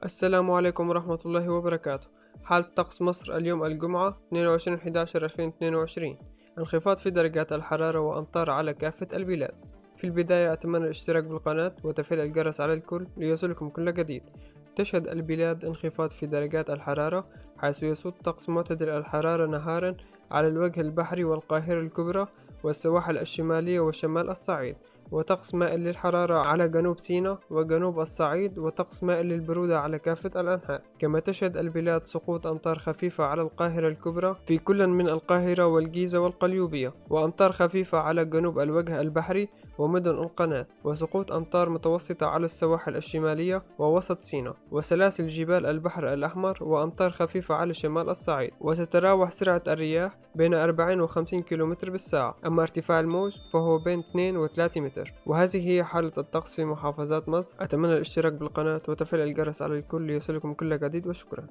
السلام عليكم ورحمة الله وبركاته. حالة طقس مصر اليوم الجمعة 22/11/2022. انخفاض في درجات الحرارة وأمطار على كافة البلاد. في البداية أتمنى الاشتراك بالقناة وتفعيل الجرس على الكل ليصلكم كل جديد. تشهد البلاد انخفاض في درجات الحرارة، حيث يسود طقس معتدل الحرارة نهارا على الوجه البحري والقاهرة الكبرى والسواحل الشمالية وشمال الصعيد، وطقس مائل للحرارة على جنوب سيناء وجنوب الصعيد، وطقس مائل للبرودة على كافة الأنحاء. كما تشهد البلاد سقوط أمطار خفيفة على القاهرة الكبرى في كل من القاهرة والجيزة والقليوبية، وأمطار خفيفة على جنوب الوجه البحري ومدن القناة، وسقوط أمطار متوسطة على السواحل الشمالية ووسط سيناء وسلاسل جبال البحر الأحمر، وأمطار خفيفة على شمال الصعيد. وتتراوح سرعة الرياح بين 40 و 50 كيلومتر بالساعة، أما ارتفاع الموج فهو بين 2 و 3 متر. وهذه هي حالة الطقس في محافظات مصر. أتمنى الاشتراك بالقناة وتفعيل الجرس على الكل ليصلكم كل جديد، وشكرا.